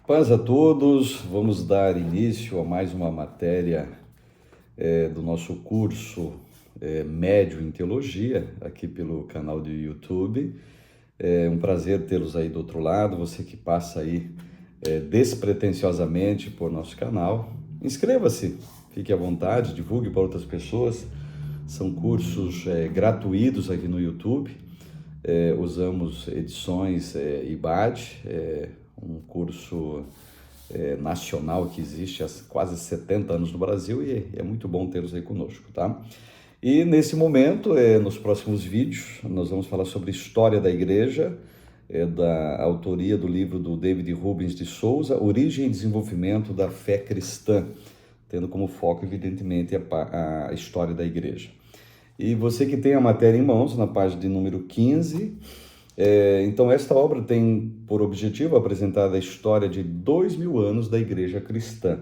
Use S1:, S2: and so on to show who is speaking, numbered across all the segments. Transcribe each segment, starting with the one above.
S1: Paz a todos, vamos dar início a mais uma matéria do nosso curso médio em teologia, aqui pelo canal do YouTube. É um prazer tê-los aí do outro lado, você que passa aí despretensiosamente por nosso canal. Inscreva-se, fique à vontade, divulgue para outras pessoas. São cursos gratuitos aqui no YouTube. Usamos edições IBAD, um curso nacional que existe há quase 70 anos no Brasil e é muito bom tê-los aí conosco, tá? E nesse momento, nos próximos vídeos, nós vamos falar sobre história da igreja, da autoria do livro do David Rubens de Souza, Origem e Desenvolvimento da Fé Cristã, tendo como foco, evidentemente, a história da igreja. E você que tem a matéria em mãos, na página de número 15, então esta obra tem por objetivo apresentar a história de 2000 anos da igreja cristã.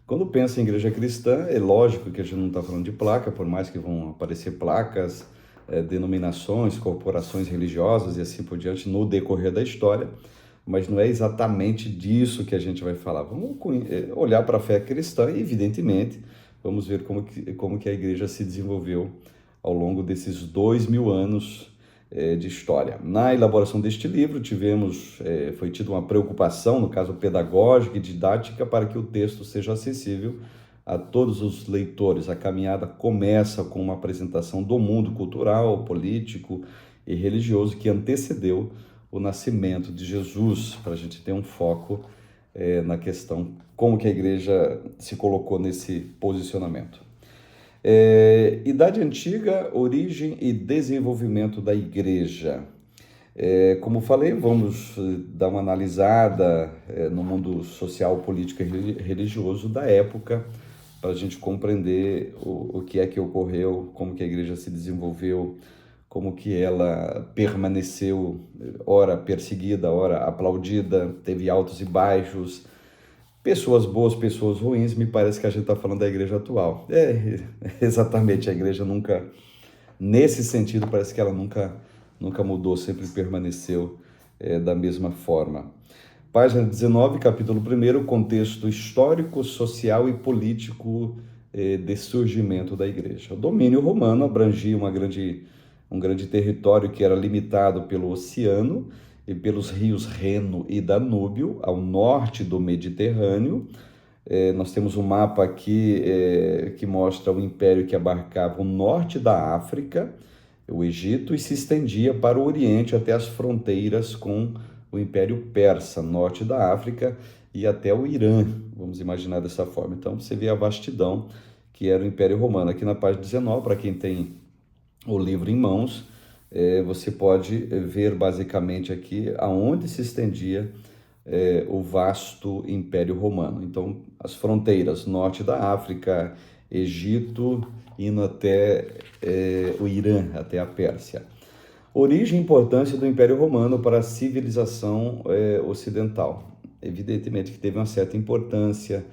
S1: Quando pensa em igreja cristã, é lógico que a gente não está falando de placa, por mais que vão aparecer placas, denominações, corporações religiosas e assim por diante no decorrer da história, mas não é exatamente disso que a gente vai falar. Vamos olhar para a fé cristã e, evidentemente, vamos ver como que a igreja se desenvolveu ao longo desses 2000 anos de história. Na elaboração deste livro, foi tida uma preocupação, no caso pedagógica e didática, para que o texto seja acessível a todos os leitores. A caminhada começa com uma apresentação do mundo cultural, político e religioso que antecedeu o nascimento de Jesus, para a gente ter um foco na questão como que a igreja se colocou nesse posicionamento. Idade Antiga, origem e desenvolvimento da igreja. Como falei, vamos dar uma analisada no mundo social, político e religioso da época, para a gente compreender o que é que ocorreu, como que a igreja se desenvolveu, como que ela permaneceu, ora perseguida, ora aplaudida, teve altos e baixos, pessoas boas, pessoas ruins. Me parece que a gente está falando da igreja atual. Exatamente, a igreja nunca, nesse sentido, parece que ela nunca mudou, sempre permaneceu da mesma forma. Página 19, capítulo 1, contexto histórico, social e político de surgimento da igreja. O domínio romano abrangia um grande território que era limitado pelo oceano e pelos rios Reno e Danúbio, ao norte do Mediterrâneo. Nós temos um mapa aqui que mostra o império que abarcava o norte da África, o Egito, e se estendia para o Oriente até as fronteiras com o Império Persa, norte da África e até o Irã, vamos imaginar dessa forma. Então você vê a vastidão que era o Império Romano. Aqui na página 19, para quem tem o livro em mãos, você pode ver basicamente aqui aonde se estendia o vasto Império Romano. Então, as fronteiras norte da África, Egito, indo até o Irã, até a Pérsia. Origem e importância do Império Romano para a civilização ocidental. Evidentemente que teve uma certa importância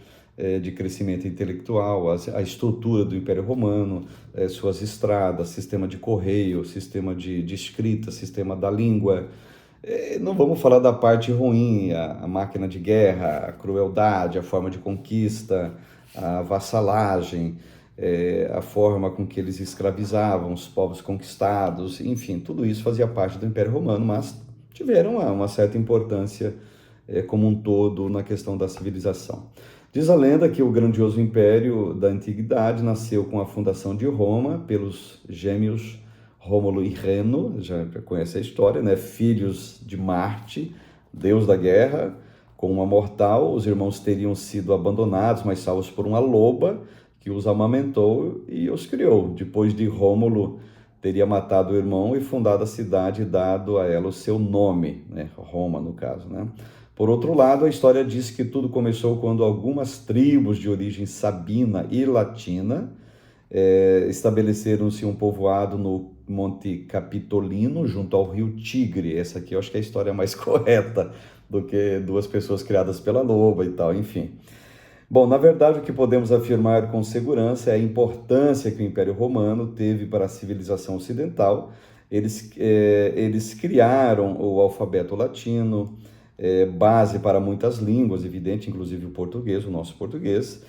S1: de crescimento intelectual, a estrutura do Império Romano, suas estradas, sistema de correio, sistema de escrita, sistema da língua. Não vamos falar da parte ruim, a máquina de guerra, a crueldade, a forma de conquista, a vassalagem, a forma com que eles escravizavam os povos conquistados, enfim, tudo isso fazia parte do Império Romano, mas tiveram uma certa importância como um todo na questão da civilização. Diz a lenda que o grandioso império da antiguidade nasceu com a fundação de Roma pelos gêmeos Rômulo e Reno, já conhece a história, né? Filhos de Marte, deus da guerra. Com uma mortal, os irmãos teriam sido abandonados, mas salvos por uma loba que os amamentou e os criou. Depois de Rômulo teria matado o irmão e fundado a cidade, dado a ela o seu nome, né? Roma, no caso, né? Por outro lado, a história diz que tudo começou quando algumas tribos de origem sabina e latina estabeleceram-se um povoado no Monte Capitolino, junto ao rio Tigre. Essa aqui eu acho que é a história mais correta do que duas pessoas criadas pela loba e tal, enfim. Bom, na verdade, o que podemos afirmar com segurança é a importância que o Império Romano teve para a civilização ocidental. Eles criaram o alfabeto latino, base para muitas línguas, evidente, inclusive o português, o nosso português.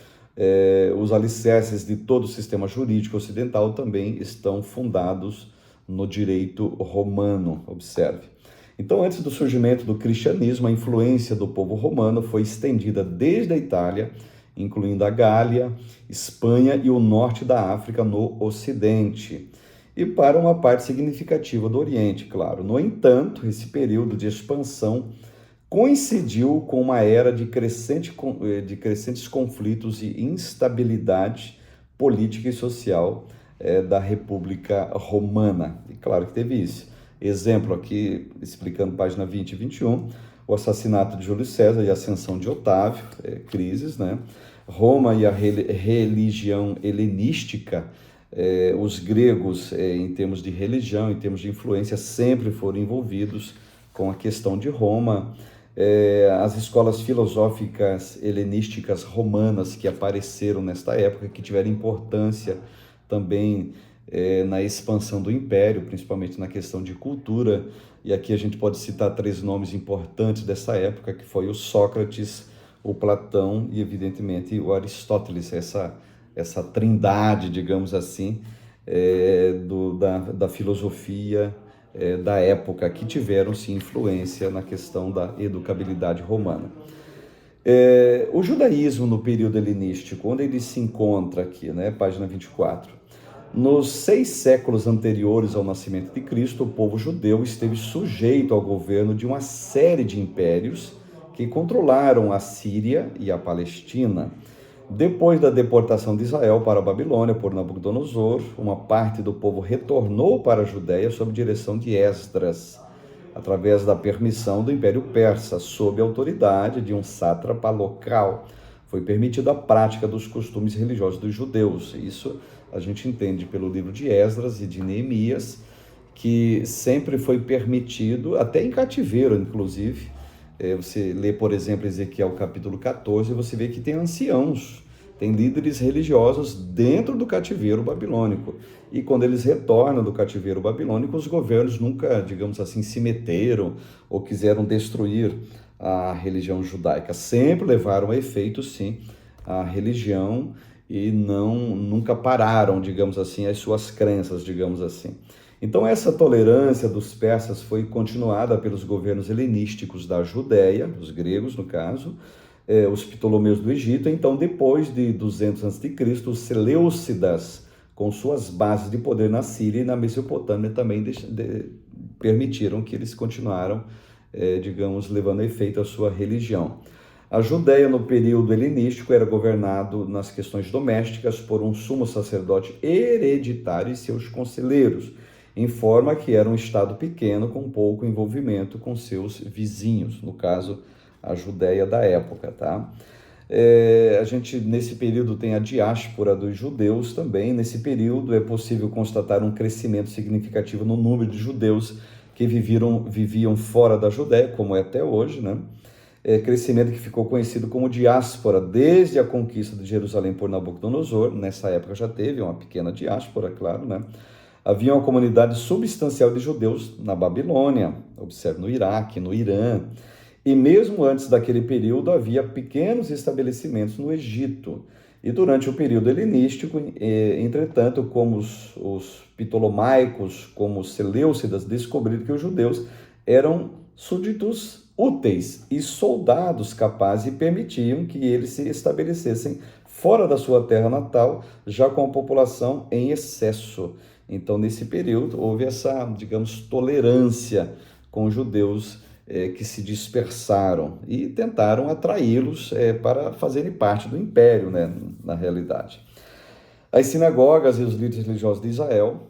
S1: Os alicerces de todo o sistema jurídico ocidental também estão fundados no direito romano, observe. Então, antes do surgimento do cristianismo, a influência do povo romano foi estendida desde a Itália, incluindo a Gália, Espanha e o norte da África no ocidente, e para uma parte significativa do Oriente, claro. No entanto, esse período de expansão coincidiu com uma era de crescentes conflitos e instabilidade política e social da República Romana. E claro que teve isso. Exemplo aqui, explicando página 20 e 21, o assassinato de Júlio César e a ascensão de Otávio, crises, né? Roma e a religião helenística, os gregos, em termos de religião, em termos de influência, sempre foram envolvidos com a questão de Roma. As escolas filosóficas helenísticas romanas que apareceram nesta época, que tiveram importância também na expansão do império, principalmente na questão de cultura. E aqui a gente pode citar 3 nomes importantes dessa época, que foi o Sócrates, o Platão e, evidentemente, o Aristóteles, essa trindade, digamos assim, da filosofia da época, que tiveram, sim, influência na questão da educabilidade romana. O judaísmo no período helenístico, onde ele se encontra aqui, né, página 24, nos 6 séculos anteriores ao nascimento de Cristo, o povo judeu esteve sujeito ao governo de uma série de impérios que controlaram a Síria e a Palestina. Depois da deportação de Israel para a Babilônia por Nabucodonosor, uma parte do povo retornou para a Judéia sob direção de Esdras, através da permissão do Império Persa, sob a autoridade de um sátrapa local. Foi permitida a prática dos costumes religiosos dos judeus. Isso a gente entende pelo livro de Esdras e de Neemias, que sempre foi permitido, até em cativeiro, inclusive. Você lê, por exemplo, Ezequiel capítulo 14, você vê que tem anciãos, tem líderes religiosos dentro do cativeiro babilônico. E quando eles retornam do cativeiro babilônico, os governos nunca, digamos assim, se meteram ou quiseram destruir a religião judaica. Sempre levaram a efeito, sim, a religião e nunca pararam, digamos assim, as suas crenças, digamos assim. Então, essa tolerância dos persas foi continuada pelos governos helenísticos da Judéia, os gregos, no caso, os Ptolomeus do Egito. Então, depois de 200 a.C., os Seleucidas, com suas bases de poder na Síria e na Mesopotâmia, também permitiram que eles continuaram, digamos, levando a efeito a sua religião. A Judéia, no período helenístico, era governado nas questões domésticas por um sumo sacerdote hereditário e seus conselheiros, em forma que era um estado pequeno com pouco envolvimento com seus vizinhos, no caso, a Judéia da época, tá? A gente, nesse período, tem a diáspora dos judeus também. Nesse período, é possível constatar um crescimento significativo no número de judeus que viviam fora da Judéia, como é até hoje, né? Crescimento que ficou conhecido como diáspora desde a conquista de Jerusalém por Nabucodonosor. Nessa época já teve uma pequena diáspora, claro, né? Havia uma comunidade substancial de judeus na Babilônia, observe, no Iraque, no Irã, e mesmo antes daquele período havia pequenos estabelecimentos no Egito. E durante o período helenístico, entretanto, como os ptolomaicos, como os seleucidas, descobriram que os judeus eram súditos úteis e soldados capazes e permitiam que eles se estabelecessem fora da sua terra natal, já com a população em excesso. Então, nesse período, houve essa, digamos, tolerância com os judeus que se dispersaram e tentaram atraí-los para fazerem parte do império, né, na realidade. As sinagogas e os líderes religiosos de Israel,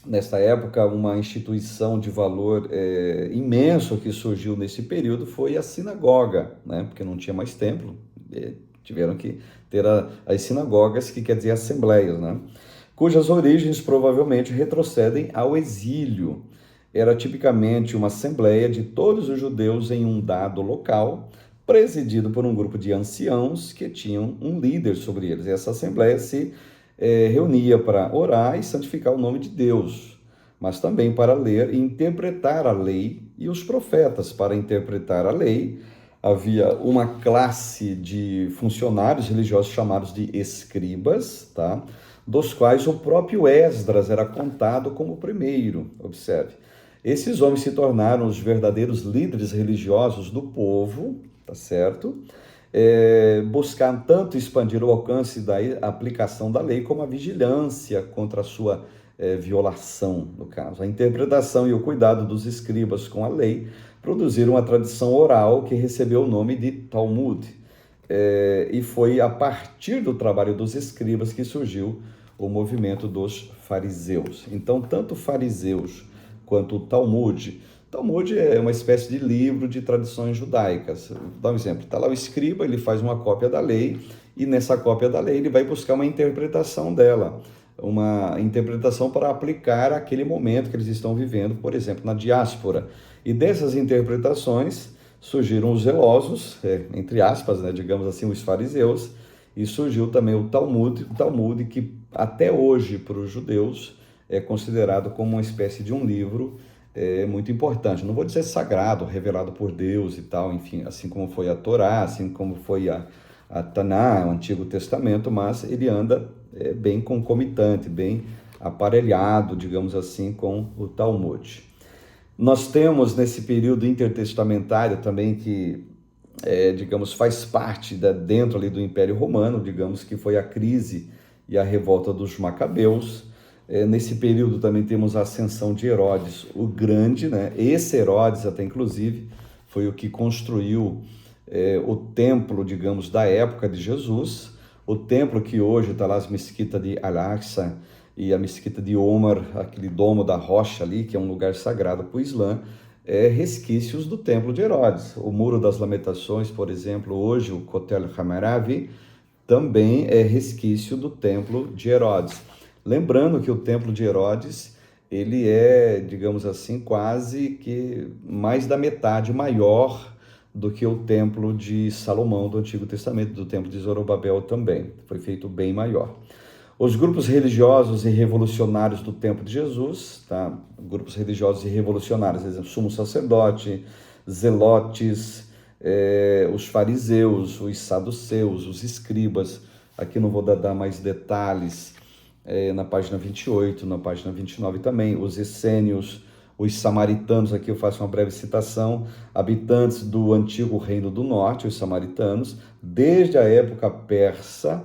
S1: nesta época, uma instituição de valor imenso que surgiu nesse período foi a sinagoga, né, porque não tinha mais templo, tiveram que ter as sinagogas, que quer dizer assembleias, né, cujas origens provavelmente retrocedem ao exílio. Era tipicamente uma assembleia de todos os judeus em um dado local, presidido por um grupo de anciãos que tinham um líder sobre eles. Essa assembleia se reunia para orar e santificar o nome de Deus, mas também para ler e interpretar a lei e os profetas. Para interpretar a lei, havia uma classe de funcionários religiosos chamados de escribas, tá? Dos quais o próprio Esdras era contado como o primeiro. Observe. Esses homens se tornaram os verdadeiros líderes religiosos do povo, tá certo? Buscar tanto expandir o alcance da aplicação da lei, como a vigilância contra a sua violação, no caso. A interpretação e o cuidado dos escribas com a lei produziram uma tradição oral que recebeu o nome de Talmud. E foi a partir do trabalho dos escribas que surgiu o movimento dos fariseus. Então, tanto fariseus quanto o Talmud. Talmud é uma espécie de livro de tradições judaicas. Vou dar um exemplo. Está lá o escriba, ele faz uma cópia da lei, e nessa cópia da lei ele vai buscar uma interpretação dela, uma interpretação para aplicar aquele momento que eles estão vivendo, por exemplo, na diáspora. E dessas interpretações surgiram os zelosos, entre aspas, né, digamos assim, os fariseus, e surgiu também o Talmud, que até hoje para os judeus é considerado como uma espécie de um livro muito importante. Não vou dizer sagrado, revelado por Deus e tal, enfim, assim como foi a Torá, assim como foi a Taná, o Antigo Testamento, mas ele anda bem concomitante, bem aparelhado, digamos assim, com o Talmud. Nós temos nesse período intertestamentário também que, digamos, faz parte dentro ali do Império Romano, digamos que foi a crise e a revolta dos Macabeus. Nesse período também temos a ascensão de Herodes o Grande, né? Esse Herodes até inclusive foi o que construiu o templo, digamos, da época de Jesus, o templo que hoje está lá, as mesquitas de Al-Aqsa e a mesquita de Omar, aquele domo da rocha ali, que é um lugar sagrado para o Islã, resquícios do templo de Herodes. O Muro das Lamentações, por exemplo, hoje o Kotel Hammurabi, também é resquício do templo de Herodes. Lembrando que o templo de Herodes, ele é, digamos assim, quase que mais da metade maior do que o templo de Salomão do Antigo Testamento, do templo de Zorobabel também. Foi feito bem maior. Os grupos religiosos e revolucionários do tempo de Jesus, tá? Grupos religiosos e revolucionários, por exemplo, sumo sacerdote, zelotes, os fariseus, os saduceus, os escribas. Aqui não vou dar mais detalhes, na página 28, na página 29 também, os essênios, os samaritanos, aqui eu faço uma breve citação, habitantes do antigo reino do norte, os samaritanos, desde a época persa,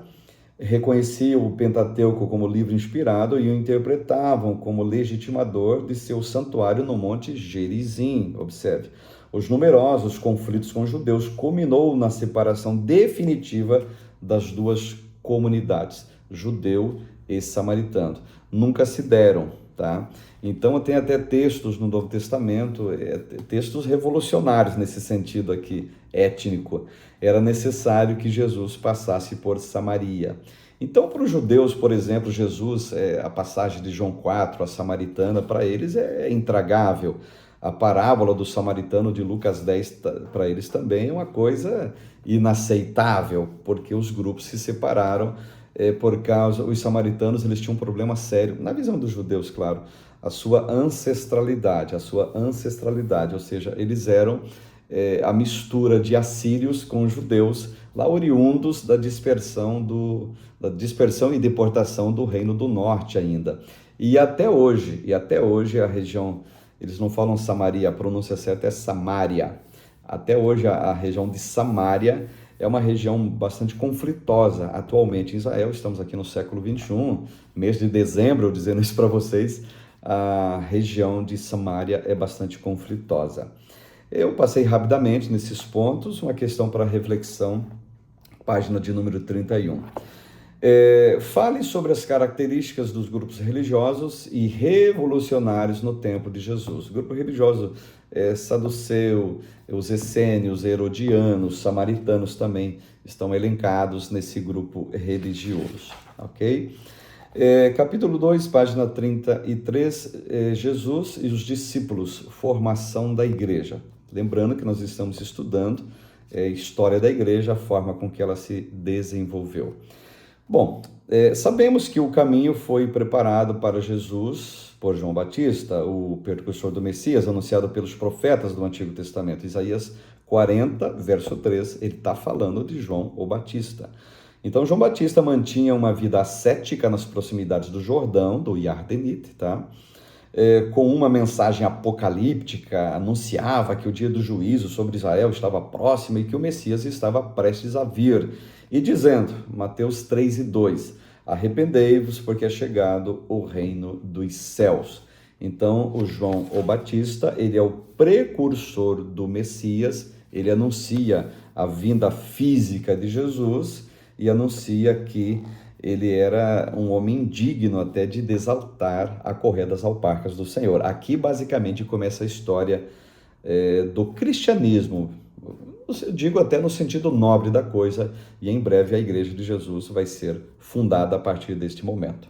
S1: reconheciam o Pentateuco como livro inspirado e o interpretavam como legitimador de seu santuário no Monte Gerizim. Observe, os numerosos conflitos com os judeus culminou na separação definitiva das duas comunidades, judeu e samaritano. Nunca se deram, tá? Então tem até textos no Novo Testamento, textos revolucionários nesse sentido aqui, étnico. Era necessário que Jesus passasse por Samaria. Então, para os judeus, por exemplo, Jesus, a passagem de João 4, a samaritana, para eles é intragável. A parábola do samaritano de Lucas 10, para eles também é uma coisa inaceitável, porque os grupos se separaram por causa, os samaritanos, eles tinham um problema sério, na visão dos judeus, claro, a sua ancestralidade, ou seja, eles eram a mistura de assírios com judeus, lá oriundos da dispersão e deportação do Reino do Norte ainda. E até hoje a região, eles não falam Samaria, a pronúncia certa é Samária. Até hoje a região de Samária é uma região bastante conflitosa atualmente em Israel. Estamos aqui no século 21, mês de dezembro, eu dizendo isso para vocês, a região de Samária é bastante conflitosa. Eu passei rapidamente nesses pontos, uma questão para reflexão, página de número 31. Fale sobre as características dos grupos religiosos e revolucionários no tempo de Jesus. O grupo religioso saduceu, os essênios, herodianos, samaritanos também estão elencados nesse grupo religioso, ok? Capítulo 2, página 33, Jesus e os discípulos, formação da igreja. Lembrando que nós estamos estudando história da igreja, a forma com que ela se desenvolveu. Bom, sabemos que o caminho foi preparado para Jesus por João Batista, o precursor do Messias, anunciado pelos profetas do Antigo Testamento. Isaías 40, verso 3, ele está falando de João o Batista. Então, João Batista mantinha uma vida ascética nas proximidades do Jordão, do Yardenite, tá? Com uma mensagem apocalíptica, anunciava que o dia do juízo sobre Israel estava próximo e que o Messias estava prestes a vir. E dizendo, Mateus 3:2, arrependei-vos porque é chegado o reino dos céus. Então, o João o Batista, ele é o precursor do Messias, ele anuncia a vinda física de Jesus e anuncia que ele era um homem digno até de desaltar a correia das alparcas do Senhor. Aqui, basicamente, começa a história do cristianismo, eu digo até no sentido nobre da coisa, e em breve a Igreja de Jesus vai ser fundada a partir deste momento.